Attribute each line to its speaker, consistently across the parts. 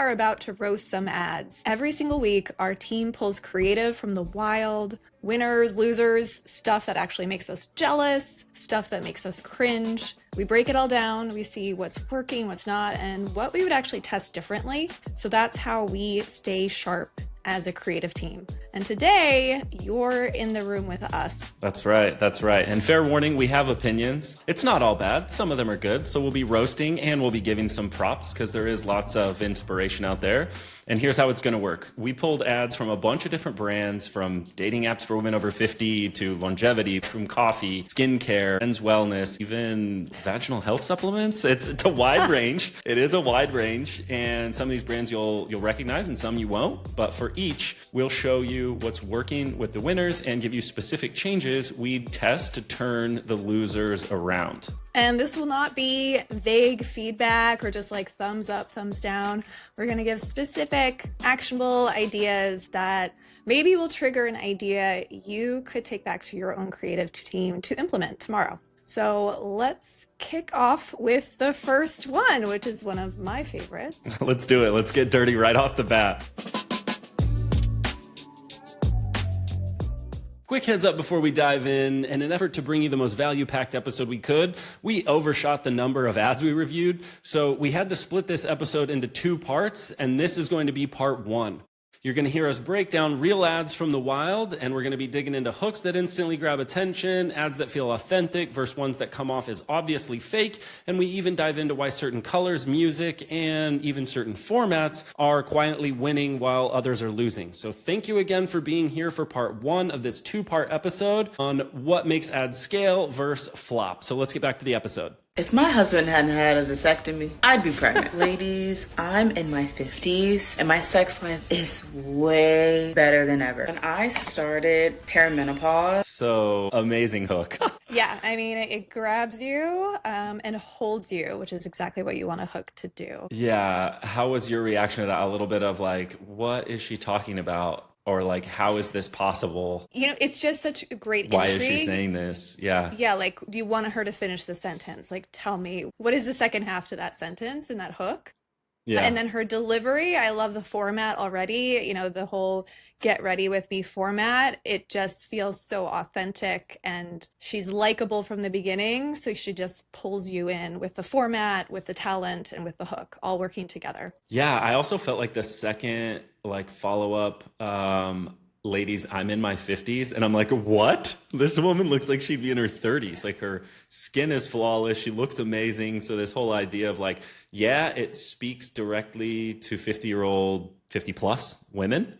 Speaker 1: are about to roast some ads. Every single week, our team pulls creative from the wild, winners, losers, stuff that actually makes us jealous, stuff that makes us cringe. We break it all down, we see what's working, what's not, and what we would actually test differently. So that's how we stay sharp as a creative team. And today, you're in the room with us.
Speaker 2: That's right. That's right. And fair warning, we have opinions. It's not all bad. Some of them are good. So we'll be roasting and we'll be giving some props because there is lots of inspiration out there. And here's how it's going to work. We pulled ads from a bunch of different brands, from dating apps for women over 50 to longevity, from coffee, skincare, men's wellness, even vaginal health supplements. It's a wide range. It is a wide range. And some of these brands you'll recognize and some you won't. But for each, we'll show you what's working with the winners and give you specific changes we test to turn the losers around.
Speaker 1: And this will not be vague feedback or just like thumbs up, thumbs down. We're going to give specific, actionable ideas that maybe will trigger an idea you could take back to your own creative team to implement tomorrow. So let's kick off with the first one, which is one of my favorites.
Speaker 2: Let's do it. Let's get dirty right off the bat. Quick heads up before we dive in an effort to bring you the most value-packed episode we could, we overshot the number of ads we reviewed, so we had to split this episode into 2 parts, and this is going to be part 1. You're going to hear us break down real ads from the wild, and we're going to be digging into hooks that instantly grab attention, ads that feel authentic versus ones that come off as obviously fake, and we even dive into why certain colors, music, and even certain formats are quietly winning while others are losing. So thank you again for being here for part 1 of this 2-part episode on what makes ads scale versus flop. So let's get back to the episode.
Speaker 3: If my husband hadn't had a vasectomy, I'd be pregnant. Ladies, I'm in my 50s and my sex life is way better than ever. When I started perimenopause.
Speaker 2: So amazing hook.
Speaker 1: Yeah, I mean, it grabs you and holds you, which is exactly what you want a hook to do.
Speaker 2: Yeah. How was your reaction to that? A little bit of like, what is she talking about? Or like, how is this possible?
Speaker 1: You know, it's just such a great
Speaker 2: Why
Speaker 1: intrigue.
Speaker 2: is she saying this? Yeah.
Speaker 1: Yeah, like, do you want her to finish the sentence? Like, tell me, what is the second half to that sentence and that hook?
Speaker 2: Yeah.
Speaker 1: And then her delivery, I love the format already. You know, the whole get ready with me format. It just feels so authentic and she's likable from the beginning. So she just pulls you in with the format, with the talent, and with the hook, all working together.
Speaker 2: Yeah. I also felt like the second like follow up, ladies, I'm in my 50s. And I'm like, what? This woman looks like she'd be in her 30s. Like her skin is flawless. She looks amazing. So this whole idea of like, yeah, it speaks directly to 50-year-old, 50 plus women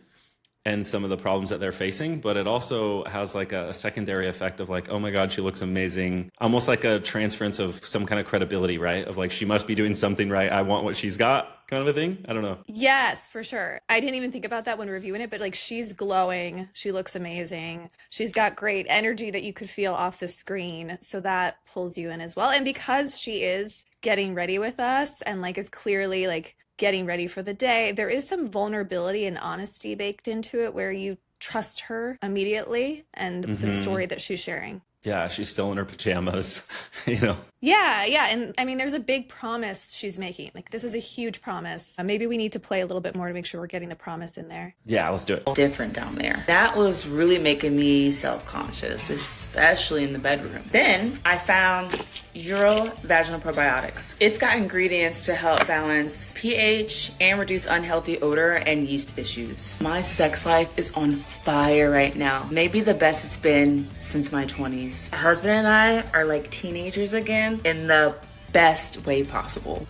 Speaker 2: and some of the problems that they're facing. But it also has like a secondary effect of like, oh my God, she looks amazing. Almost like a transference of some kind of credibility, right? Of like, she must be doing something right. I want what she's got, kind of a thing. I don't know.
Speaker 1: Yes, for sure. I didn't even think about that when reviewing it, but like she's glowing. She looks amazing. She's got great energy that you could feel off the screen. So that pulls you in as well. And because she is getting ready with us and like is clearly like getting ready for the day, there is some vulnerability and honesty baked into it where you trust her immediately and the story that she's sharing.
Speaker 2: Yeah, she's still in her pajamas, you know.
Speaker 1: Yeah. And I mean, there's a big promise she's making. Like, this is a huge promise. Maybe we need to play a little bit more to make sure we're getting the promise in there.
Speaker 2: Yeah, let's do it.
Speaker 3: Different down there. That was really making me self-conscious, especially in the bedroom. Then I found Vaginal Probiotics. It's got ingredients to help balance pH and reduce unhealthy odor and yeast issues. My sex life is on fire right now. Maybe the best it's been since my 20s. My husband and I are like teenagers again in the best way possible.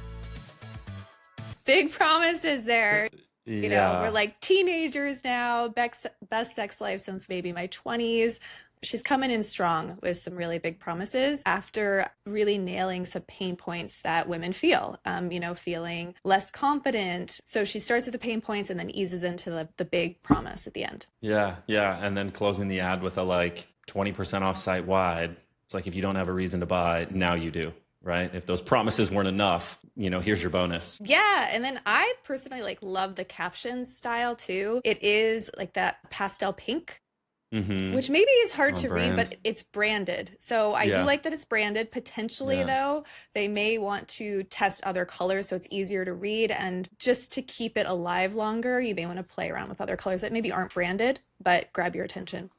Speaker 1: Big promises there.
Speaker 2: Yeah.
Speaker 1: You know, we're like teenagers now, best sex life since maybe my 20s. She's coming in strong with some really big promises after really nailing some pain points that women feel, feeling less confident. So she starts with the pain points and then eases into the big promise at the end.
Speaker 2: Yeah. And then closing the ad with a like 20% off site wide. It's like, if you don't have a reason to buy, now you do, right? If those promises weren't enough, here's your bonus.
Speaker 1: Yeah. And then I personally love the caption style too. It is like that pastel pink.
Speaker 2: Mm-hmm.
Speaker 1: which maybe is hard
Speaker 2: On
Speaker 1: to read,
Speaker 2: brand.
Speaker 1: but it's branded. So I do
Speaker 2: Yeah.
Speaker 1: like that it's branded. Potentially,
Speaker 2: Yeah.
Speaker 1: though, they may want to test other colors so it's easier to read. And just to keep it alive longer, you may want to play around with other colors that maybe aren't branded, but grab your attention.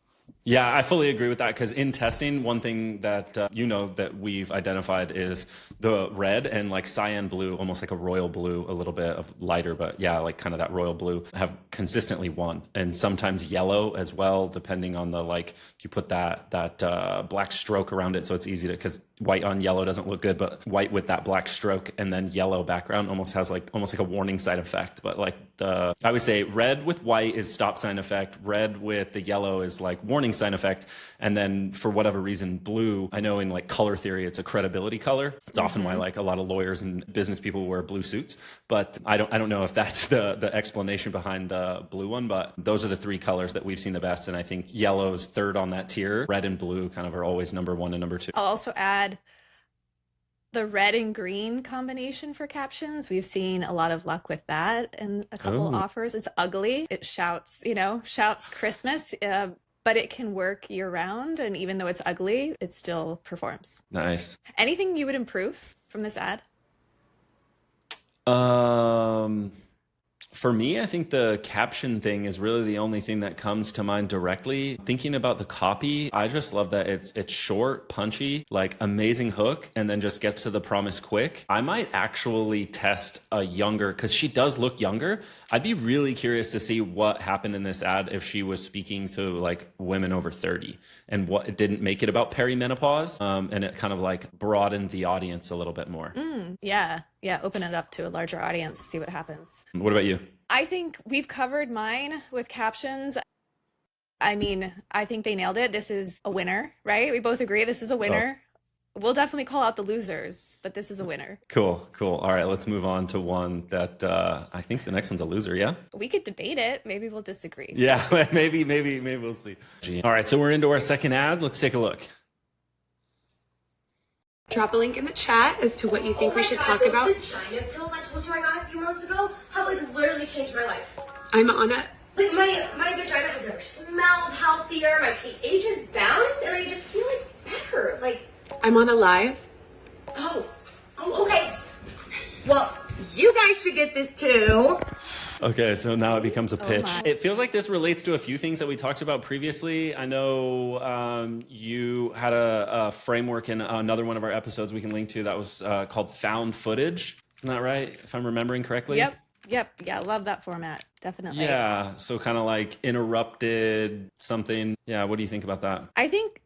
Speaker 2: Yeah, I fully agree with that because in testing, one thing that that we've identified is the red and like cyan blue, almost like a royal blue, a little bit of lighter, but yeah, like kind of that royal blue have consistently won, and sometimes yellow as well, depending on the like if you put that black stroke around it, so it's easy to because white on yellow doesn't look good, but white with that black stroke and then yellow background almost has like almost like a warning sign effect. But like I would say red with white is stop sign effect, red with the yellow is like warning sign effect, and then for whatever reason blue, I know in like color theory it's a credibility color. It's often why like a lot of lawyers and business people wear blue suits, but I don't know if that's the explanation behind the blue one, but those are the three colors that we've seen the best, and I think yellow's third on that tier. Red and blue kind of are always number one and number two.
Speaker 1: I'll also add the red and green combination for captions. We've seen a lot of luck with that in a couple
Speaker 2: Oh,
Speaker 1: offers. It's ugly. It shouts, shouts Christmas, but it can work year round. And even though it's ugly, it still performs.
Speaker 2: nice.
Speaker 1: Anything you would improve from this ad?
Speaker 2: Um, for me, I think the caption thing is really the only thing that comes to mind directly. Thinking about the copy, I just love that it's short, punchy, like amazing hook, and then just gets to the promise quick. I might actually test a younger, because she does look younger. I'd be really curious to see what happened in this ad if she was speaking to like women over 30 and what it didn't make it about perimenopause. And it kind of like broadened the audience a little bit more.
Speaker 1: Yeah. Yeah. Open it up to a larger audience, see what happens.
Speaker 2: What about you?
Speaker 1: I think we've covered mine with captions. I mean, I think they nailed it. This is a winner, right? We both agree this is a winner. We'll definitely call out the losers, but this is a winner.
Speaker 2: Cool, cool. All right, let's move on to one that I think the next one's a loser, yeah?
Speaker 1: We could debate it. Maybe we'll disagree.
Speaker 2: Yeah, maybe we'll see. All right, so we're into our second ad. Let's take a look.
Speaker 4: Drop a link in the chat as to what you think we should talk about.
Speaker 5: Vagina pills I told you I got a few months ago have like literally changed my life.
Speaker 4: I'm on it.
Speaker 5: Like my vagina has never smelled healthier, my pH is balanced, and I just feel like better. Like,
Speaker 4: I'm on a live.
Speaker 5: oh, okay. Well, you guys should get this too.
Speaker 2: Okay, so now it becomes a pitch.
Speaker 1: my.
Speaker 2: It feels like this relates to a few things that we talked about previously. I know you had a framework in another one of our episodes we can link to that was called found footage. Isn't that right? If I'm remembering correctly?
Speaker 1: Yep. Yeah, love that format. Definitely.
Speaker 2: Yeah, so kind of like interrupted something. Yeah, what do you think about that?
Speaker 1: I think,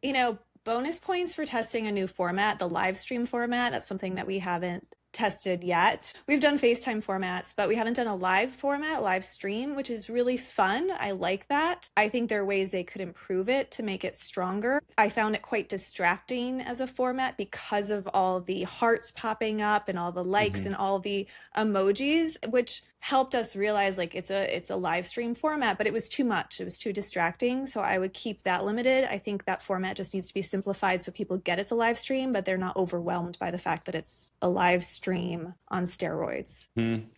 Speaker 1: bonus points for testing a new format, the live stream format. That's something that we haven't tested yet. We've done FaceTime formats, but we haven't done a live format, live stream, which is really fun. I like that. I think there are ways they could improve it to make it stronger. I found it quite distracting as a format because of all the hearts popping up and all the likes and all the emojis, which helped us realize like it's a live stream format, but it was too much. It was too distracting. So I would keep that limited. I think that format just needs to be simplified so people get it's a live stream, but they're not overwhelmed by the fact that it's a live stream on steroids.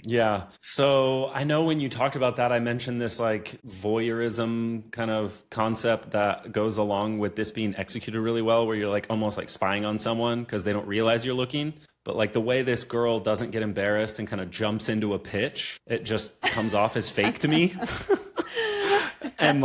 Speaker 2: Yeah. So I know when you talked about that, I mentioned this like voyeurism kind of concept that goes along with this being executed really well, where you're like almost like spying on someone because they don't realize you're looking. But like the way this girl doesn't get embarrassed and kind of jumps into a pitch, it just comes off as fake to me. And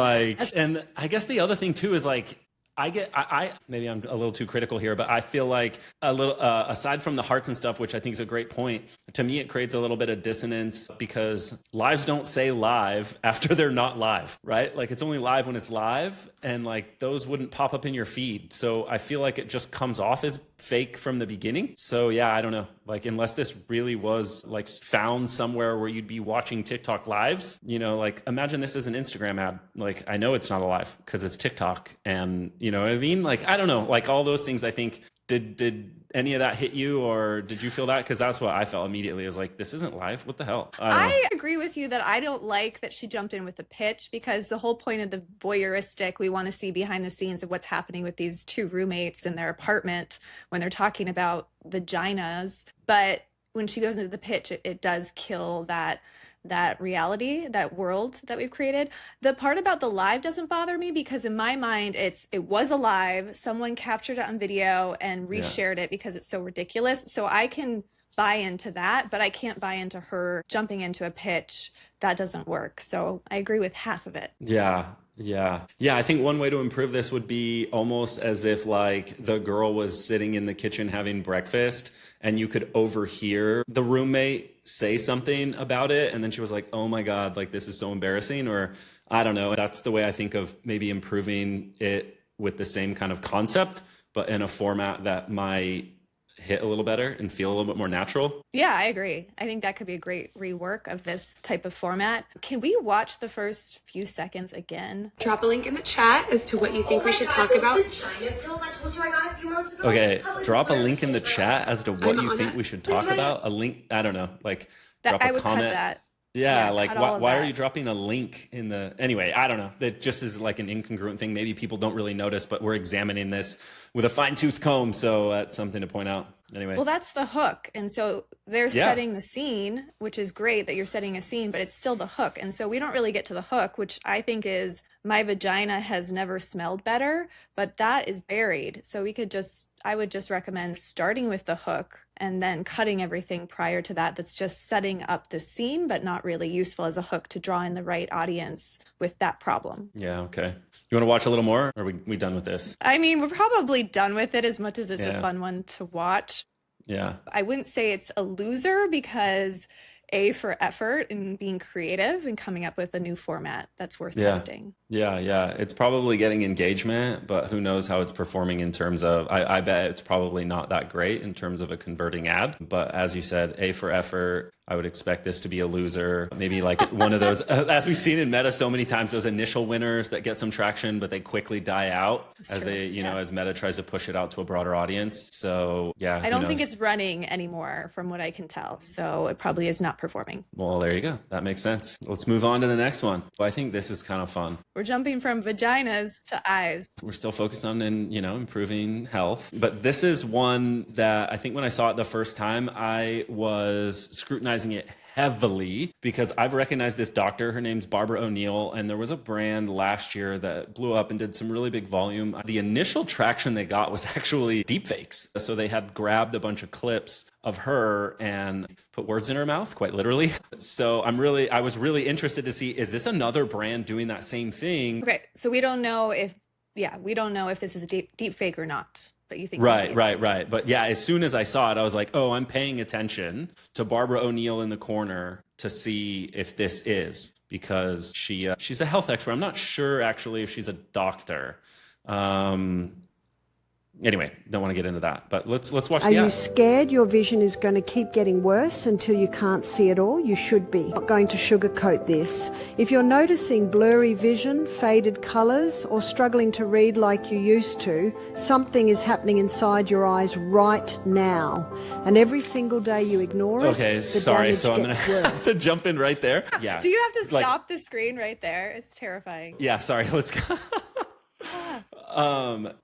Speaker 2: I guess the other thing too is like, I maybe I'm a little too critical here, but I feel like a little, aside from the hearts and stuff, which I think is a great point, to me, it creates a little bit of dissonance because lives don't say live after they're not live, right? Like it's only live when it's live, and like those wouldn't pop up in your feed. So I feel like it just comes off as fake from the beginning. So yeah, I don't know. Like unless this really was like found somewhere where you'd be watching TikTok lives, like imagine this as an Instagram ad. Like I know it's not a live because it's TikTok, and you know what I mean? Like I don't know, like all those things I think did any of that hit you, or did you feel that? Because that's what I felt immediately. I was like, this isn't live. What the hell? I don't know.
Speaker 1: I agree with you that I don't like that she jumped in with a pitch, because the whole point of the voyeuristic, we want to see behind the scenes of what's happening with these two roommates in their apartment when they're talking about vaginas. But when she goes into the pitch, it does kill that that reality, that world that we've created. The part about the live doesn't bother me because in my mind, it was alive. Someone captured it on video and reshared it because it's so ridiculous. So I can buy into that, but I can't buy into her jumping into a pitch. That doesn't work. So I agree with half of it.
Speaker 2: Yeah. I think one way to improve this would be almost as if like the girl was sitting in the kitchen having breakfast and you could overhear the roommate say something about it. And then she was like, oh my God, like this is so embarrassing. Or I don't know. That's the way I think of maybe improving it with the same kind of concept, but in a format that might hit a little better and feel a little bit more natural.
Speaker 1: Yeah, I agree. I think that could be a great rework of this type of format. Can we watch the first few seconds again?
Speaker 4: Drop a link in the chat as to what you think we should talk about.
Speaker 2: Okay, drop a link in the chat as to what you think we should talk about. A link, I don't know, like drop a
Speaker 1: I would
Speaker 2: comment.
Speaker 1: cut that.
Speaker 2: Yeah, like why are
Speaker 1: that.
Speaker 2: you dropping a link in the... Anyway, I don't know. That just is like an incongruent thing. Maybe people don't really notice, but we're examining this with a fine-tooth comb, so that's something to point out. Anyway.
Speaker 1: Well, that's the hook. And so they're setting the scene, which is great that you're setting a scene, but it's still the hook. And so we don't really get to the hook, which I think is my vagina has never smelled better, but that is buried. So I would just recommend starting with the hook and then cutting everything prior to that. That's just setting up the scene, but not really useful as a hook to draw in the right audience with that problem.
Speaker 2: Yeah, okay. You want to watch a little more? Or are we done with this?
Speaker 1: I mean, we're probably done with it as much as it's a fun one to watch.
Speaker 2: Yeah.
Speaker 1: I wouldn't say it's a loser because A, for effort and being creative and coming up with a new format that's worth testing.
Speaker 2: Yeah. It's probably getting engagement, but who knows how it's performing in terms of, I bet it's probably not that great in terms of a converting ad. But as you said, A, for effort. I would expect this to be a loser. Maybe like one of those, as we've seen in Meta so many times, those initial winners that get some traction, but they quickly die out as as Meta tries to push it out to a broader audience. So yeah.
Speaker 1: I don't think it's running anymore from what I can tell. So it probably is not performing.
Speaker 2: Well, there you go. That makes sense. Let's move on to the next one. Well, I think this is kind of fun.
Speaker 1: We're jumping from vaginas to eyes.
Speaker 2: We're still focused on, improving health. But this is one that I think when I saw it the first time, I was scrutinizing it heavily because I've recognized this doctor. Her name's Barbara O'Neill, and there was a brand last year that blew up and did some really big volume. The initial traction they got was actually deepfakes. So they had grabbed a bunch of clips of her and put words in her mouth, quite literally. So I was really interested to see, is this another brand doing that same thing?
Speaker 1: Okay, so we don't know if this is a deep fake or not. But you think
Speaker 2: right. But yeah, as soon as I saw it, I was like, oh, I'm paying attention to Barbara O'Neill in the corner to see if this is, because she's a health expert. I'm not sure actually if she's a doctor. Anyway, don't want to get into that, but let's watch the ad.
Speaker 6: Are you scared your vision is going to keep getting worse until you can't see at all? You should be. I'm not going to sugarcoat this. If you're noticing blurry vision, faded colours, or struggling to read like you used to, something is happening inside your eyes right now. And every single day you ignore it,
Speaker 2: okay, sorry, so I'm going to have to jump in right there. Yeah.
Speaker 1: Do you have to stop the screen right there? It's terrifying.
Speaker 2: Yeah, sorry, let's go.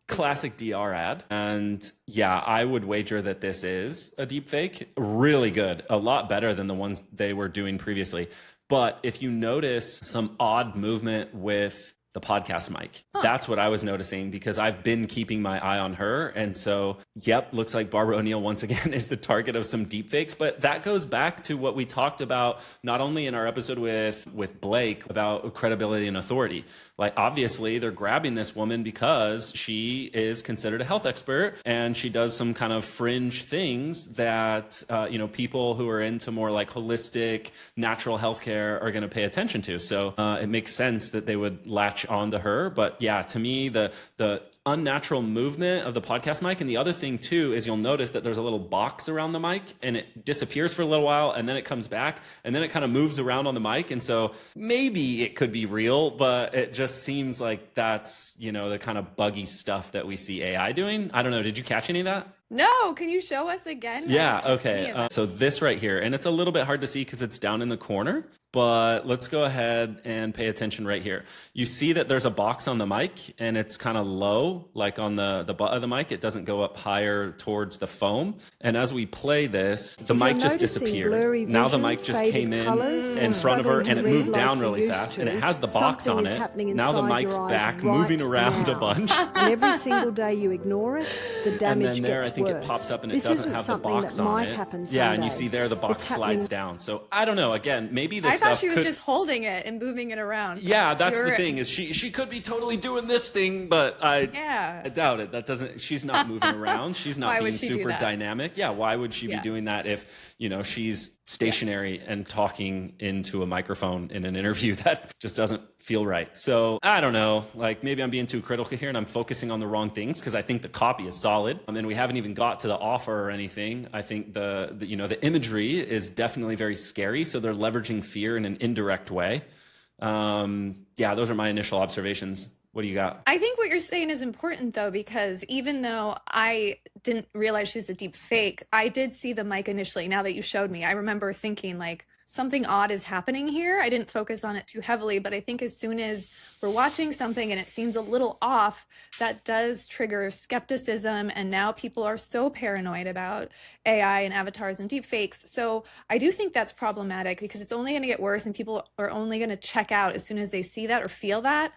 Speaker 2: Classic DR ad. And yeah, I would wager that this is a deep fake. Really good. A lot better than the ones they were doing previously. But if you notice some odd movement with the podcast mic, that's what I was noticing because I've been keeping my eye on her. And so, looks like Barbara O'Neill once again is the target of some deepfakes. But that goes back to what we talked about, not only in our episode with Blake about credibility and authority. Like, obviously, they're grabbing this woman because she is considered a health expert and she does some kind of fringe things that, people who are into more like holistic, natural healthcare are going to pay attention to. So it makes sense that they would latch onto her. But yeah, to me, the unnatural movement of the podcast mic. And the other thing too is you'll notice that there's a little box around the mic and it disappears for a little while and then it comes back and then it kind of moves around on the mic. And so maybe it could be real, but it just seems like that's, the kind of buggy stuff that we see AI doing. I don't know. Did you catch any of that?
Speaker 1: No, can you show us again?
Speaker 2: Yeah, okay. So this right here, and it's a little bit hard to see because it's down in the corner, but let's go ahead and pay attention right here. You see that there's a box on the mic and it's kind of low low, like on the butt of the mic. It doesn't go up higher towards the foam. And as we play this, the mic just disappeared. Now the mic just came in front of her, and it moved down really fast, and it has the box on it. Now the mic's back, moving around a bunch.
Speaker 6: And every single day you ignore it, the damage
Speaker 2: and then there,
Speaker 6: gets
Speaker 2: I think
Speaker 6: worse.
Speaker 2: it pops up and it
Speaker 6: This
Speaker 2: doesn't
Speaker 6: isn't
Speaker 2: have the
Speaker 6: something
Speaker 2: box
Speaker 6: that
Speaker 2: on
Speaker 6: might
Speaker 2: it.
Speaker 6: happen
Speaker 2: Yeah, and you
Speaker 6: someday.
Speaker 2: see there the box
Speaker 6: It's
Speaker 2: slides
Speaker 6: happening.
Speaker 2: down. So I don't know. Again, maybe this
Speaker 1: I
Speaker 2: stuff
Speaker 1: thought she was
Speaker 2: could...
Speaker 1: just holding it and moving it around.
Speaker 2: Yeah, that's the
Speaker 1: You're-
Speaker 2: thing, is she could be totally doing this thing, but I doubt it. That doesn't, she's not moving around. She's not
Speaker 1: Why
Speaker 2: being
Speaker 1: would she do
Speaker 2: super
Speaker 1: that?
Speaker 2: dynamic. Yeah, why would she be doing that if, she's stationary and talking into a microphone in an interview? That just doesn't feel right. So I don't know, like maybe I'm being too critical here and I'm focusing on the wrong things, because I think the copy is solid. I mean, we haven't even got to the offer or anything. I think the imagery is definitely very scary. So they're leveraging fear in an indirect way. Yeah, those are my initial observations. What do you got?
Speaker 1: I think what you're saying is important, though, because even though I didn't realize she was a deep fake, I did see the mic initially. Now that you showed me, I remember thinking like something odd is happening here. I didn't focus on it too heavily, but I think as soon as we're watching something and it seems a little off, that does trigger skepticism. And now people are so paranoid about AI and avatars and deepfakes. So I do think that's problematic, because it's only going to get worse, and people are only going to check out as soon as they see that or feel that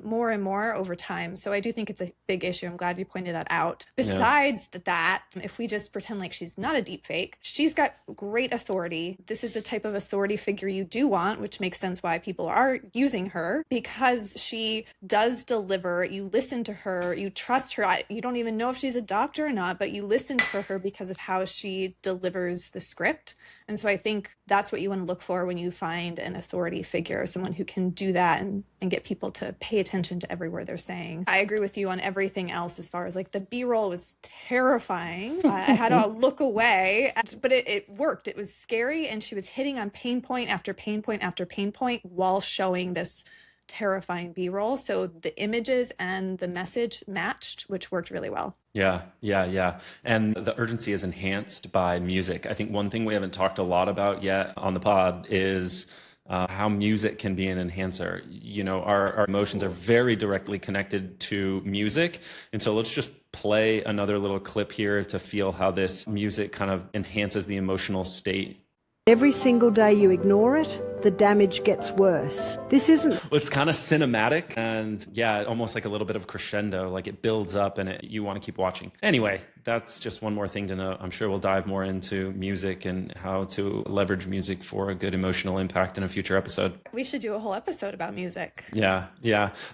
Speaker 1: more and more over time. So I do think it's a big issue. I'm glad you pointed that out. Besides that, if we just pretend like she's not a deepfake, she's got great authority. This is a type of authority figure you do want, which makes sense why people are using her, because she does deliver. You listen to her, you trust her. You don't even know if she's a doctor or not, but you listen to her because of how she delivers the script. And so I think that's what you want to look for when you find an authority figure, someone who can do that and get people to pay attention to every word they're saying. I agree with you on everything else as far as like the B-roll was terrifying. I had to look away, but it worked. It was scary, and she was hitting on pain point after pain point after pain point while showing this terrifying B-roll. So the images and the message matched, which worked really well.
Speaker 2: Yeah. And the urgency is enhanced by music. I think one thing we haven't talked a lot about yet on the pod is how music can be an enhancer. Our emotions are very directly connected to music. And so let's just play another little clip here to feel how this music kind of enhances the emotional state.
Speaker 6: Every single day you ignore it, the damage gets worse. This isn't...
Speaker 2: Well, it's kind of cinematic, and almost like a little bit of crescendo, like it builds up and you want to keep watching. Anyway, that's just one more thing to know. I'm sure we'll dive more into music and how to leverage music for a good emotional impact in a future episode.
Speaker 1: We should do a whole episode about music.
Speaker 2: Yeah.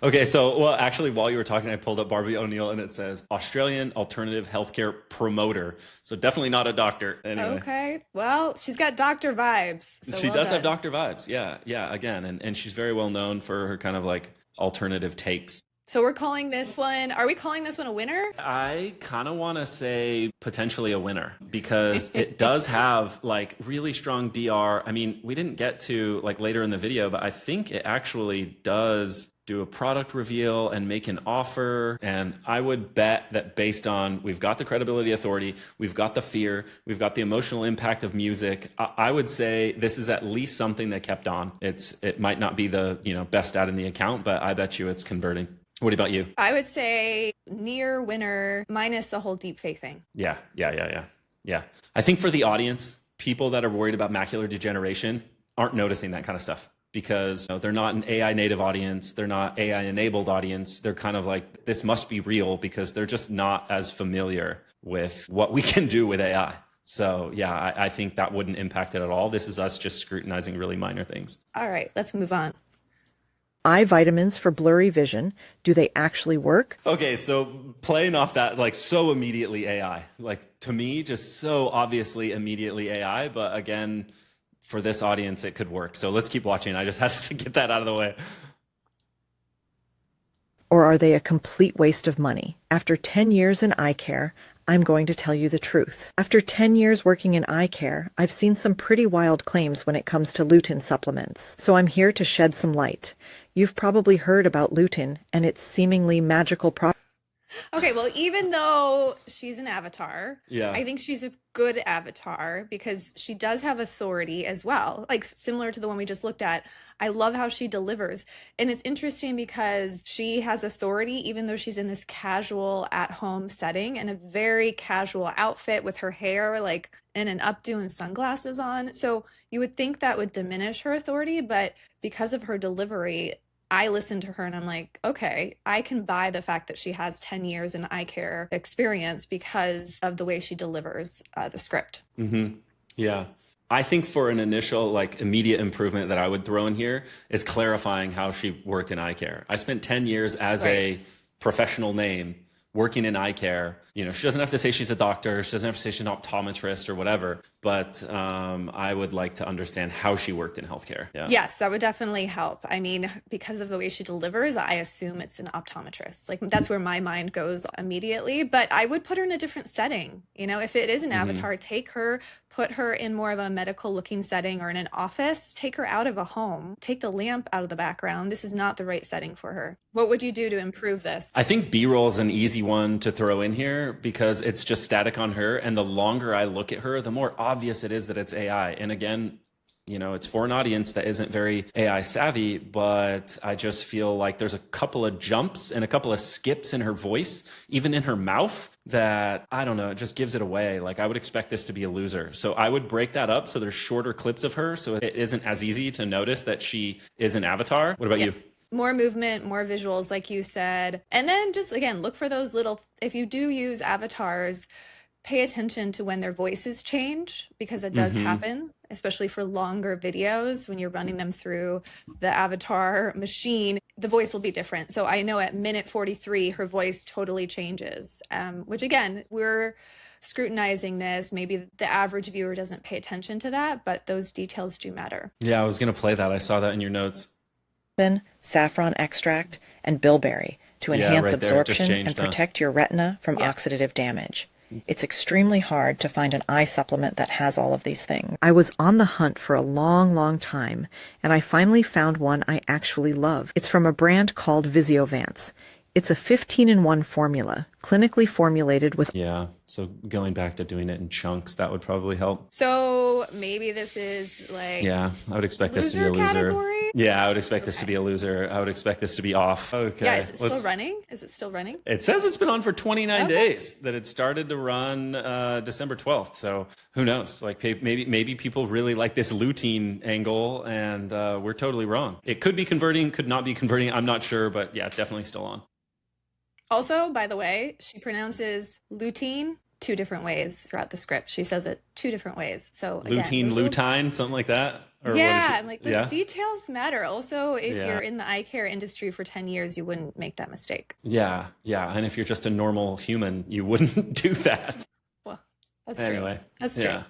Speaker 2: Okay, so, actually, while you were talking, I pulled up Barbie O'Neill, and it says Australian Alternative Healthcare Promoter. So definitely not a doctor. Anyway.
Speaker 1: Okay. Well, she's got doctor vibes. So
Speaker 2: she
Speaker 1: well
Speaker 2: does
Speaker 1: done.
Speaker 2: have doctor vibes. Yeah. Again, and she's very well known for her kind of like alternative takes.
Speaker 1: So are we calling this one a winner?
Speaker 2: I kind of want to say potentially a winner, because it does have like really strong DR. I mean, we didn't get to like later in the video, but I think it actually does do a product reveal and make an offer. And I would bet that based on, we've got the credibility authority, we've got the fear, we've got the emotional impact of music. I would say this is at least something that kept on. It might not be the best ad in the account, but I bet you it's converting. What about you?
Speaker 1: I would say near winner minus the whole deepfake thing.
Speaker 2: Yeah. I think for the audience, people that are worried about macular degeneration aren't noticing that kind of stuff, because they're not an AI native audience. They're not AI enabled audience. They're kind of like, this must be real, because they're just not as familiar with what we can do with AI. So yeah, I think that wouldn't impact it at all. This is us just scrutinizing really minor things.
Speaker 1: All right, let's move on.
Speaker 7: Eye vitamins for blurry vision. Do they actually work?
Speaker 2: Okay, so playing off that, like so immediately AI, like to me, just so obviously immediately AI, but again, for this audience, it could work. So let's keep watching. I just had to get that out of the way.
Speaker 7: Or are they a complete waste of money? After 10 years in eye care, I'm going to tell you the truth. After 10 years working in eye care, I've seen some pretty wild claims when it comes to lutein supplements. So I'm here to shed some light. You've probably heard about lutein and its seemingly magical properties.
Speaker 1: Okay, well, even though she's an avatar,
Speaker 2: Yeah.
Speaker 1: I think she's a good avatar because she does have authority as well, like similar to the one we just looked at. I love how she delivers. And it's interesting because she has authority, even though she's in this casual at-home setting and a very casual outfit with her hair like in an updo and sunglasses on. So you would think that would diminish her authority, but because of her delivery, I listen to her and I'm like, okay, I can buy the fact that she has 10 years in eye care experience because of the way she delivers the script.
Speaker 2: Mm-hmm. Yeah. I think for an initial, like, immediate improvement that I would throw in here is clarifying how she worked in eye care. I spent 10 years as a professional name working in eye care. You know, she doesn't have to say she's a doctor. She doesn't have to say she's an optometrist or whatever. But I would like to understand how she worked in healthcare. Yeah.
Speaker 1: Yes, that would definitely help. I mean, because of the way she delivers, I assume it's an optometrist. Like, that's where my mind goes immediately. But I would put her in a different setting. You know, if it is an avatar, take her, put her in more of a medical looking setting or in an office, take her out of a home, take the lamp out of the background. This is not the right setting for her. What would you do to improve this?
Speaker 2: I think B-roll is an easy one to throw in here because it's just static on her. And the longer I look at her, the more obvious it is that it's AI. And again, you know, it's for an audience that isn't very AI savvy, but I just feel like there's a couple of jumps and a couple of skips in her voice, even in her mouth, that, I don't know, it just gives it away. Like, I would expect this to be a loser. So I would break that up so there's shorter clips of her so it isn't as easy to notice that she is an avatar. What about you?
Speaker 1: More movement, more visuals, like you said. And then just, again, look for those little, if you do use avatars, pay attention to when their voices change because it does happen, especially for longer videos when you're running them through the avatar machine, the voice will be different. So I know at minute 43, her voice totally changes, which again, we're scrutinizing this. Maybe the average viewer doesn't pay attention to that, but those details do matter.
Speaker 2: Yeah, I was going to play that. I saw that in your notes.
Speaker 7: Saffron extract, and bilberry to enhance
Speaker 2: right there. It just
Speaker 7: absorption
Speaker 2: changed,
Speaker 7: and protect your retina from oxidative damage. It's extremely hard to find an eye supplement that has all of these things. I was on the hunt for a long, long time, and I finally found one I actually love. It's from a brand called Visiovance. It's a 15-in-1 formula, clinically formulated with...
Speaker 2: Yeah, so going back to doing it in chunks, that would probably help.
Speaker 1: So maybe this is like...
Speaker 2: Yeah, I would expect this to be a loser.
Speaker 1: Category?
Speaker 2: Yeah, I would expect this to be a loser. I would expect this to be off. Okay.
Speaker 1: Yeah, is it still running? Is it still running?
Speaker 2: It says it's been on for 29 days, that it started to run December 12th. So who knows? Like, maybe people really like this lutein angle, and we're totally wrong. It could be converting, could not be converting. I'm not sure, but yeah, definitely still on.
Speaker 1: Also, by the way, she pronounces lutein 2 different ways throughout the script. She says it 2 different ways. So again,
Speaker 2: lutein, something like that? Or
Speaker 1: yeah, I'm like, those details matter. Also, if you're in the eye care industry for 10 years, you wouldn't make that mistake.
Speaker 2: Yeah. And if you're just a normal human, you wouldn't do that.
Speaker 1: Well, that's true.
Speaker 2: Anyway,
Speaker 1: that's true.
Speaker 2: Yeah.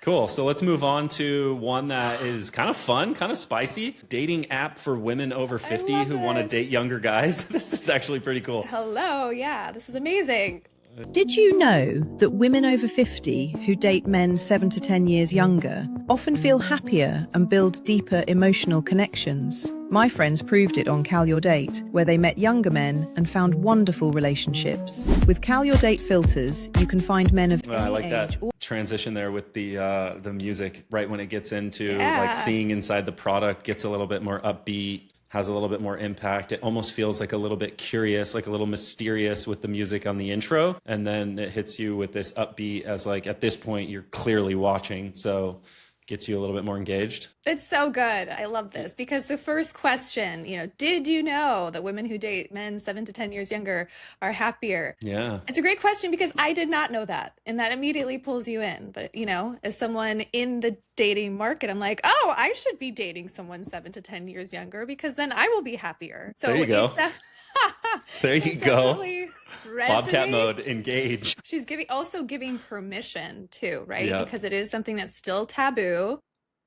Speaker 2: Cool. So let's move on to one that is kind of fun, kind of spicy. Dating app for women over 50 who want to date younger guys. This is actually pretty cool.
Speaker 1: Hello. Yeah, this is amazing.
Speaker 8: Did you know that women over 50 who date men 7 to 10 years younger often feel happier and build deeper emotional connections? My friends proved it on Cal Your Date, where they met younger men and found wonderful relationships. With Cal Your Date filters, you can find men of any
Speaker 2: I like
Speaker 8: age
Speaker 2: that
Speaker 8: or
Speaker 2: transition there with the music right when it gets into like seeing inside the product, gets a little bit more upbeat, has a little bit more impact. It almost feels like a little bit curious, like a little mysterious with the music on the intro. And then it hits you with this upbeat as like, at this point, you're clearly watching. So gets you a little bit more engaged.
Speaker 1: It's so good. I love this because the first question, did you know that women who date men 7 to 10 years younger are happier?
Speaker 2: Yeah.
Speaker 1: It's a great question because I did not know that. And that immediately pulls you in. But, as someone in the dating market, I'm like, oh, I should be dating someone 7 to 10 years younger because then I will be happier. So
Speaker 2: there you go. There you go. Bobcat
Speaker 1: Resonates.
Speaker 2: mode, engage.
Speaker 1: She's also giving permission too, right?
Speaker 2: Yeah.
Speaker 1: Because it is something that's still taboo.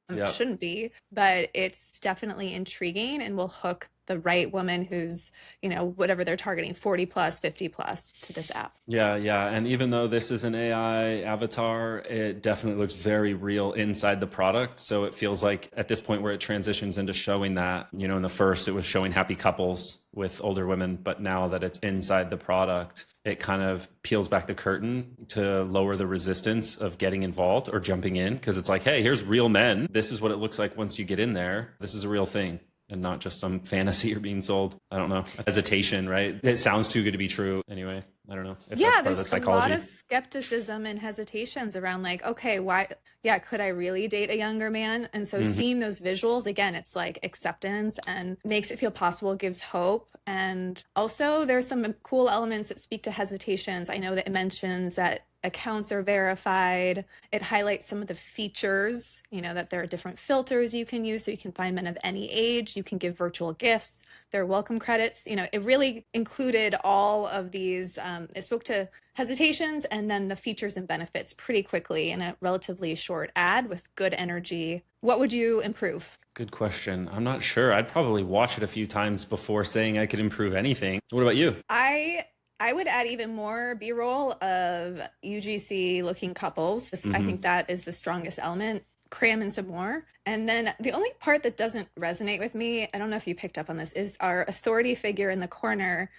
Speaker 1: It shouldn't be, but it's definitely intriguing and will hook the right woman who's, whatever they're targeting, 40 plus, 50 plus to this app.
Speaker 2: Yeah, yeah. And even though this is an AI avatar, it definitely looks very real inside the product. So it feels like at this point where it transitions into showing that, in the first it was showing happy couples with older women, but now that it's inside the product, it kind of peels back the curtain to lower the resistance of getting involved or jumping in, because it's like, hey, here's real men. This is what it looks like once you get in there. This is a real thing and not just some fantasy you're being sold. I don't know. Hesitation, right? It sounds too good to be true. Anyway, I don't know if that's part of the
Speaker 1: There's
Speaker 2: psychology.
Speaker 1: a lot of skepticism and hesitations around like, okay, why? Yeah, could I really date a younger man? And so seeing those visuals, again, it's like acceptance and makes it feel possible, gives hope. And also there's some cool elements that speak to hesitations. I know that it mentions that accounts are verified. It highlights some of the features, that there are different filters you can use so you can find men of any age. You can give virtual gifts. There are welcome credits. It really included all of these. It spoke to hesitations and then the features and benefits pretty quickly in a relatively short ad with good energy. What would you improve?
Speaker 2: Good question. I'm not sure. I'd probably watch it a few times before saying I could improve anything. What about you?
Speaker 1: I would add even more B-roll of UGC looking couples. I think that is the strongest element. Cram in some more. And then the only part that doesn't resonate with me, I don't know if you picked up on this, is our authority figure in the corner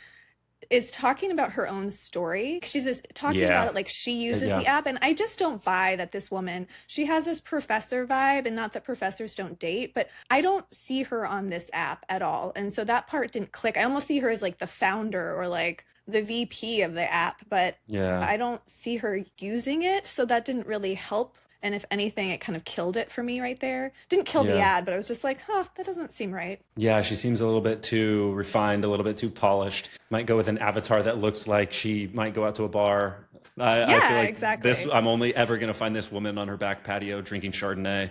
Speaker 1: is talking about her own story. She's just talking about it like she uses the app. And I just don't buy that this woman, she has this professor vibe, and not that professors don't date, but I don't see her on this app at all. And so that part didn't click. I almost see her as like the founder or like the VP of the app, but I don't see her using it. So that didn't really help. And if anything, it kind of killed it for me right there. Didn't kill the ad, but I was just like, that doesn't seem right. Yeah,
Speaker 2: she seems a little bit too refined, a little bit too polished. Might go with an avatar that looks like she might go out to a bar. I feel like
Speaker 1: exactly.
Speaker 2: I'm only ever going to find this woman on her back patio drinking Chardonnay.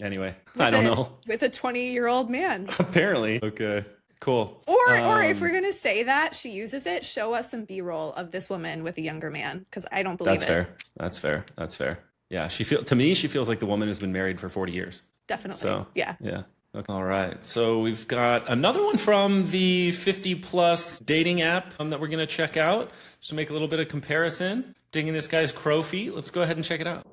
Speaker 2: Anyway, I don't know.
Speaker 1: With a 20-year-old man.
Speaker 2: Apparently. Okay. Cool.
Speaker 1: Or if we're gonna say that she uses it, show us some B-roll of this woman with a younger man, because I don't believe it.
Speaker 2: That's fair. Yeah, to me she feels like the woman who's been married for 40 years.
Speaker 1: Definitely.
Speaker 2: So
Speaker 1: yeah.
Speaker 2: Okay. All right. So we've got another one from the 50 plus dating app that we're gonna check out just to make a little bit of comparison. Digging this guy's crow feet. Let's go ahead and check it out.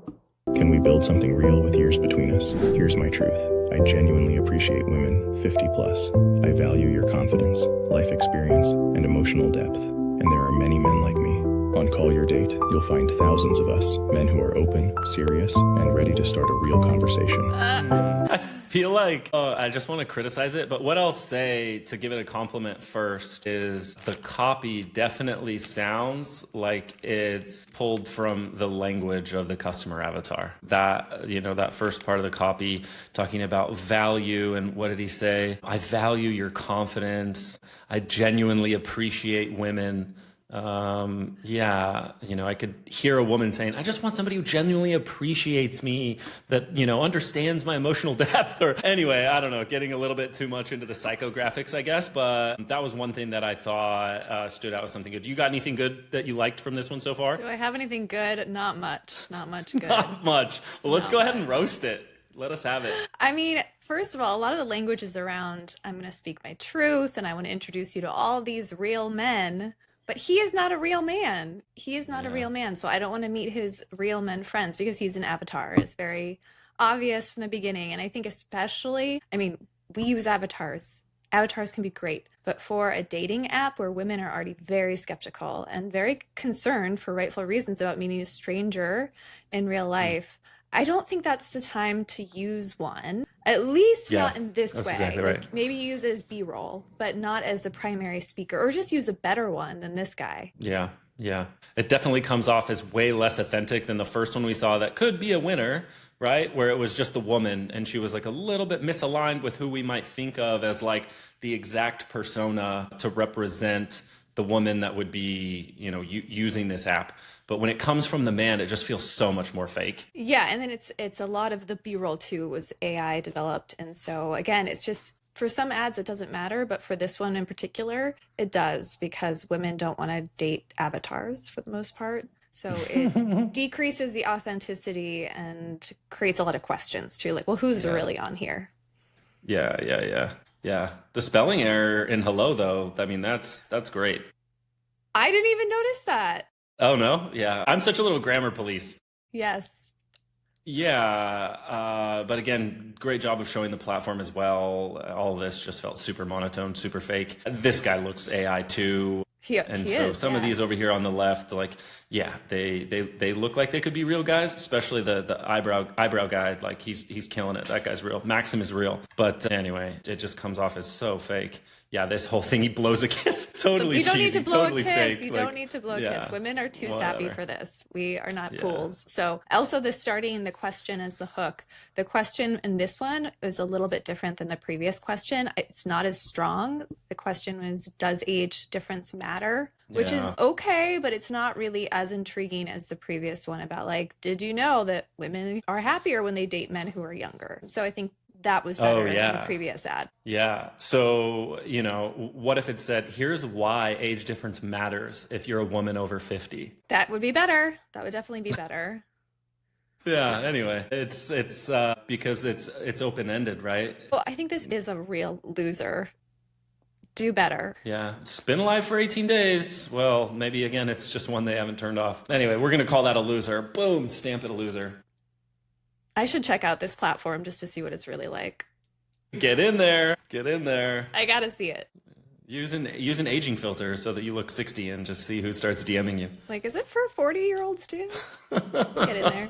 Speaker 9: Can we build something real with years between us? Here's my truth. I genuinely appreciate women 50 plus. I value your confidence, life experience, and emotional depth. And there are many men like me. On Call Your Date, you'll find thousands of us, men who are open, serious, and ready to start a real conversation.
Speaker 2: I feel like, I just want to criticize it, but what I'll say to give it a compliment first is the copy definitely sounds like it's pulled from the language of the customer avatar. That, that first part of the copy talking about value, and what did he say? I value your confidence. I genuinely appreciate women. I could hear a woman saying, I just want somebody who genuinely appreciates me, that, understands my emotional depth. Or anyway, I don't know, getting a little bit too much into the psychographics, I guess. But that was one thing that I thought stood out as something good. You got anything good that you liked from this one so far?
Speaker 1: Do I have anything good? Not much good.
Speaker 2: Not much. Well, let's go ahead and roast it. Let us have it.
Speaker 1: I mean, first of all, a lot of the language is around, I'm going to speak my truth and I want to introduce you to all these real men. But he is not a real man. He is not a real man. So I don't want to meet his real men friends because he's an avatar. It's very obvious from the beginning. And I think especially, we use avatars. Avatars can be great. But for a dating app where women are already very skeptical and very concerned for rightful reasons about meeting a stranger in real life, I don't think that's the time to use one. At least not in this way.
Speaker 2: Exactly right.
Speaker 1: Like maybe use it as B-roll, but not as the primary speaker, or just use a better one than this guy.
Speaker 2: Yeah. It definitely comes off as way less authentic than the first one we saw that could be a winner, right? Where it was just the woman and she was like a little bit misaligned with who we might think of as like the exact persona to represent the woman that would be, using this app. But when it comes from the man, it just feels so much more fake.
Speaker 1: Yeah, and then it's a lot of the B-roll too was AI developed. And so again, it's just, for some ads it doesn't matter, but for this one in particular, it does, because women don't want to date avatars for the most part. So it decreases the authenticity and creates a lot of questions too. Like, well, who's really on here?
Speaker 2: Yeah. Yeah. The spelling error in hello, though, I mean, that's great.
Speaker 1: I didn't even notice that.
Speaker 2: Oh, no? Yeah. I'm such a little grammar police.
Speaker 1: Yes.
Speaker 2: Yeah, but again, great job of showing the platform as well. All of this just felt super monotone, super fake. This guy looks AI too.
Speaker 1: He
Speaker 2: And so
Speaker 1: is,
Speaker 2: some of
Speaker 1: yeah.
Speaker 2: these over here on the left, like, yeah, they look like they could be real guys, especially the eyebrow guy. Like he's killing it. That guy's real. Maxim is real. But anyway, it just comes off as so fake. Yeah, this whole thing, he blows a kiss. Totally
Speaker 1: You don't
Speaker 2: cheesy,
Speaker 1: need to blow
Speaker 2: totally
Speaker 1: a kiss.
Speaker 2: fake.
Speaker 1: You
Speaker 2: Like,
Speaker 1: don't need to blow a
Speaker 2: yeah,
Speaker 1: kiss. Women are too savvy
Speaker 2: whatever.
Speaker 1: for this. We are not
Speaker 2: Yeah.
Speaker 1: fools. So also the starting the question as the hook. The question in this one is a little bit different than the previous question. It's not as strong. The question was, does age difference matter? Which
Speaker 2: Yeah.
Speaker 1: is okay, but it's not really as intriguing as the previous one about like, did you know that women are happier when they date men who are younger? So I think that was better than the previous ad.
Speaker 2: Yeah. So, what if it said, here's why age difference matters if you're a woman over 50?
Speaker 1: That would be better. That would definitely be better.
Speaker 2: Yeah. Anyway, it's because it's open-ended, right?
Speaker 1: Well, I think this is a real loser. Do better.
Speaker 2: Yeah. It's been alive for 18 days. Well, maybe again, it's just one they haven't turned off. Anyway, we're going to call that a loser. Boom. Stamp it a loser.
Speaker 1: I should check out this platform just to see what it's really like.
Speaker 2: Get in there. Get in there.
Speaker 1: I gotta see it.
Speaker 2: Use an aging filter so that you look 60 and just see who starts DMing you.
Speaker 1: Like, is it for 40-year-olds too? Get in there.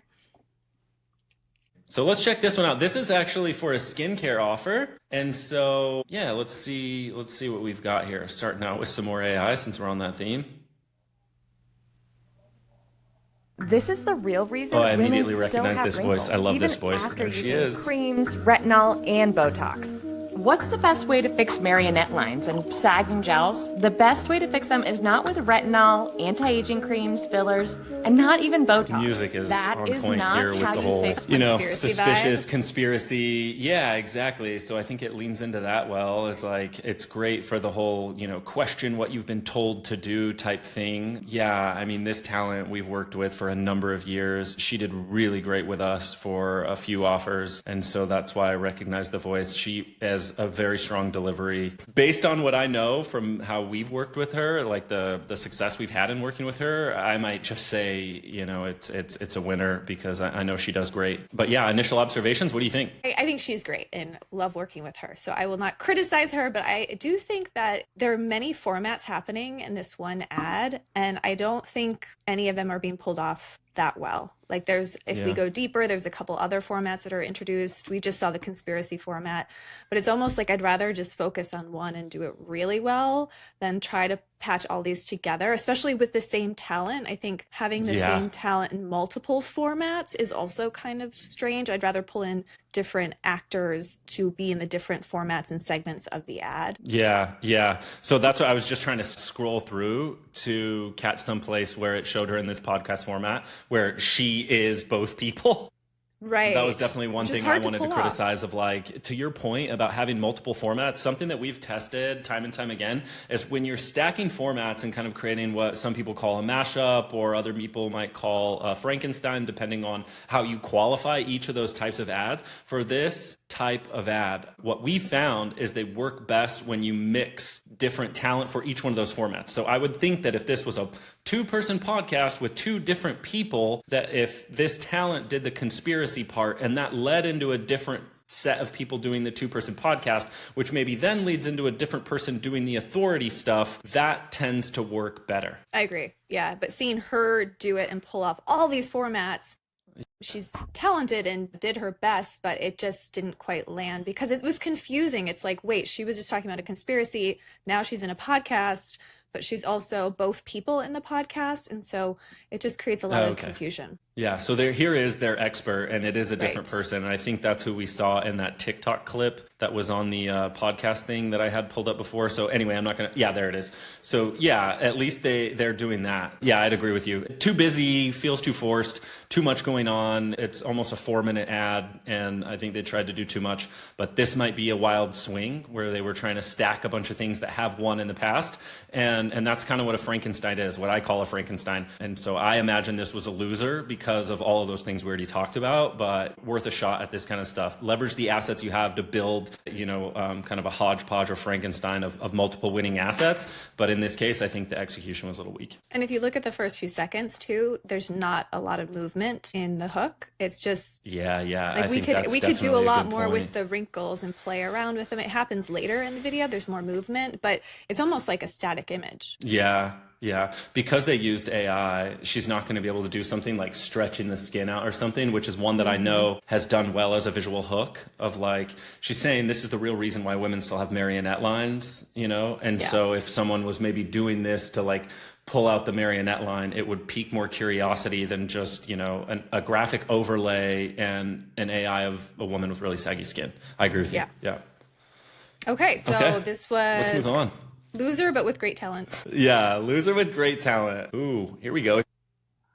Speaker 2: So let's check this one out. This is actually for a skincare offer. And so, yeah, let's see what we've got here. Starting out with some more AI since we're on that theme.
Speaker 10: This is the real reason
Speaker 2: I
Speaker 10: women
Speaker 2: immediately
Speaker 10: still
Speaker 2: recognize
Speaker 10: have
Speaker 2: this
Speaker 10: wrinkles,
Speaker 2: voice. I love
Speaker 10: even
Speaker 2: this voice.
Speaker 10: after
Speaker 2: There she
Speaker 10: using
Speaker 2: is.
Speaker 10: creams, retinol, and Botox. What's the best way to fix marionette lines and sagging jowls? The best way to fix them is not with retinol, anti-aging creams, fillers, and not even Botox.
Speaker 2: Music is
Speaker 10: that
Speaker 2: on
Speaker 10: is
Speaker 2: point
Speaker 10: not
Speaker 2: here with
Speaker 10: how
Speaker 2: the
Speaker 10: you
Speaker 2: whole,
Speaker 10: fix
Speaker 1: conspiracy
Speaker 2: suspicious
Speaker 1: vibe.
Speaker 2: conspiracy. Yeah, exactly. So I think it leans into that well. It's like, it's great for the whole, question what you've been told to do type thing. Yeah, I mean, this talent we've worked with for a number of years. She did really great with us for a few offers. And so that's why I recognize the voice. She has a very strong delivery. Based on what I know from how we've worked with her, like the success we've had in working with her, I might just say, it's a winner because I know she does great. But yeah, initial observations, what do you think?
Speaker 1: I think she's great and love working with her. So I will not criticize her, but I do think that there are many formats happening in this one ad, and I don't think any of them are being pulled off that well. Like if we go deeper, there's a couple other formats that are introduced. We just saw the conspiracy format, but it's almost like I'd rather just focus on one and do it really well than try to patch all these together, especially with the same talent. I think having the same talent in multiple formats is also kind of strange. I'd rather pull in different actors to be in the different formats and segments of the ad.
Speaker 2: Yeah. So that's what I was just trying to scroll through to catch some place where it showed her in this podcast format where she is both people.
Speaker 1: Right.
Speaker 2: That was definitely one thing I wanted to
Speaker 1: pull off.
Speaker 2: criticize of, like, to your point about having multiple formats, something that we've tested time and time again is when you're stacking formats and kind of creating what some people call a mashup or other people might call a Frankenstein, depending on how you qualify each of those types of ads. For this type of ad, what we found is they work best when you mix different talent for each one of those formats. So I would think that if this was a two-person podcast with two different people, that if this talent did the conspiracy part and that led into a different set of people doing the two-person podcast, which maybe then leads into a different person doing the authority stuff, that tends to work better.
Speaker 1: I agree. Yeah. But seeing her do it and pull off all these formats, she's talented and did her best, but it just didn't quite land because it was confusing. It's like, wait, she was just talking about a conspiracy. Now she's in a podcast, but she's also both people in the podcast. And so it just creates a lot of confusion.
Speaker 2: Yeah, so here is their expert, and it is a different
Speaker 1: Right.
Speaker 2: person. And I think that's who we saw in that TikTok clip that was on the podcast thing that I had pulled up before. So anyway, I'm not going to, yeah, there it is. So yeah, at least they're doing that. Yeah, I'd agree with you. Too busy, feels too forced, too much going on. It's almost a 4-minute ad, and I think they tried to do too much. But this might be a wild swing where they were trying to stack a bunch of things that have won in the past. And that's kind of what a Frankenstein is, what I call a Frankenstein. And so I imagine this was a loser because because of all of those things we already talked about, but worth a shot at this kind of stuff. Leverage the assets you have to build, kind of a hodgepodge or Frankenstein of multiple winning assets. But in this case, I think the execution was a little weak.
Speaker 1: And if you look at the first few seconds too, there's not a lot of movement in the hook. It's just
Speaker 2: yeah.
Speaker 1: Like we could do a lot more with the wrinkles and play around with them. It happens later in the video. There's more movement, but it's almost like a static image.
Speaker 2: Yeah. Because they used AI, she's not going to be able to do something like stretching the skin out or something, which is one that I know has done well as a visual hook of like, she's saying this is the real reason why women still have marionette lines, And so if someone was maybe doing this to like pull out the marionette line, it would pique more curiosity than just, a graphic overlay and an AI of a woman with really saggy skin. I agree with you. Yeah.
Speaker 1: Okay. So this was...
Speaker 2: Let's move on.
Speaker 1: Loser, but with great talent.
Speaker 2: Yeah, loser with great talent. Ooh, here we go.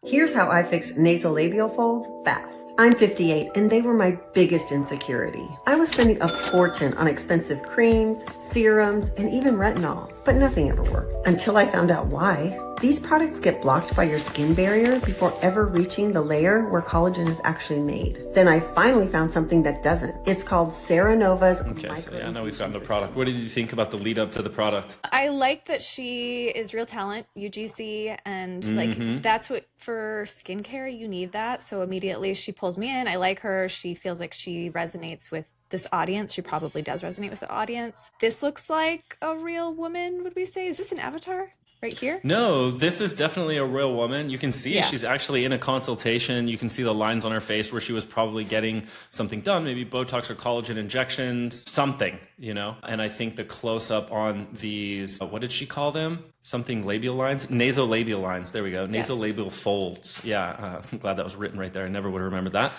Speaker 11: Here's how I fixed nasolabial folds fast. I'm 58 and they were my biggest insecurity. I was spending a fortune on expensive creams, serums, and even retinol, but nothing ever worked until I found out why. These products get blocked by your skin barrier before ever reaching the layer where collagen is actually made. Then I finally found something that doesn't. It's called Ceranova's.
Speaker 2: Okay, so yeah, now we've gotten the product. What did you think about the lead up to the product?
Speaker 1: I like that she is real talent, UGC, and like that's what for skincare you need that. So immediately she pulls me in. I like her. She feels like she resonates with this audience. She probably does resonate with the audience. This looks like a real woman, would we say? Is this an avatar? Right here?
Speaker 2: No, this is definitely a real woman. You can see she's actually in a consultation. You can see the lines on her face where she was probably getting something done, maybe Botox or collagen injections, something, And I think the close-up on these, what did she call them? Something labial lines? Nasolabial lines. There we go. Nasolabial folds. Yeah, I'm glad that was written right there. I never would have remembered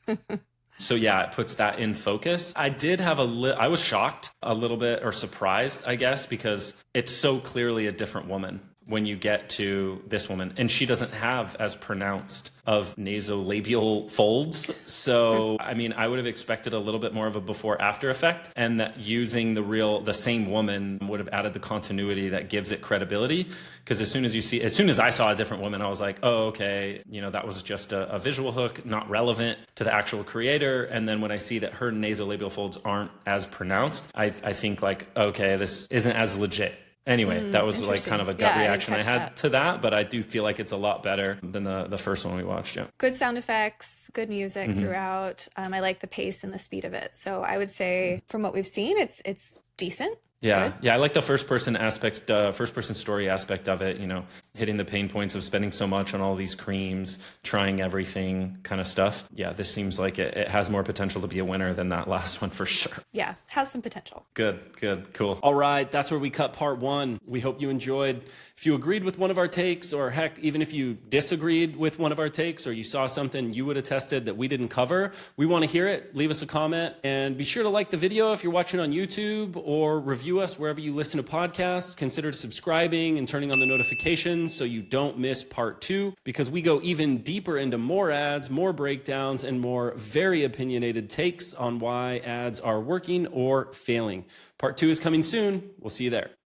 Speaker 2: that. So yeah, it puts that in focus. I did have I was shocked a little bit, or surprised, I guess, because it's so clearly a different woman when you get to this woman, and she doesn't have as pronounced of nasolabial folds. So, I mean, I would have expected a little bit more of a before after effect, and that using the same woman would have added the continuity that gives it credibility. Because as soon as I saw a different woman, I was like, oh, okay, that was just a visual hook, not relevant to the actual creator. And then when I see that her nasolabial folds aren't as pronounced, I think like, okay, this isn't as legit. Anyway, that was like kind of a gut reaction I had to that, but I do feel like it's a lot better than the first one we watched. Yeah.
Speaker 1: Good sound effects, good music throughout. I like the pace and the speed of it. So I would say from what we've seen, it's decent.
Speaker 2: Yeah. I like the first person story aspect of it, hitting the pain points of spending so much on all these creams, trying everything kind of stuff. Yeah, this seems like it has more potential to be a winner than that last one for sure.
Speaker 1: Yeah, has some potential.
Speaker 2: Good, cool. All right, that's where we cut part 1. We hope you enjoyed. If you agreed with one of our takes, or heck, even if you disagreed with one of our takes, or you saw something you would have tested that we didn't cover, we want to hear it. Leave us a comment, and be sure to like the video if you're watching on YouTube, or review us wherever you listen to podcasts. Consider subscribing and turning on the notifications so you don't miss part 2, because we go even deeper into more ads, more breakdowns, and more very opinionated takes on why ads are working or failing. Part 2 is coming soon. We'll see you there.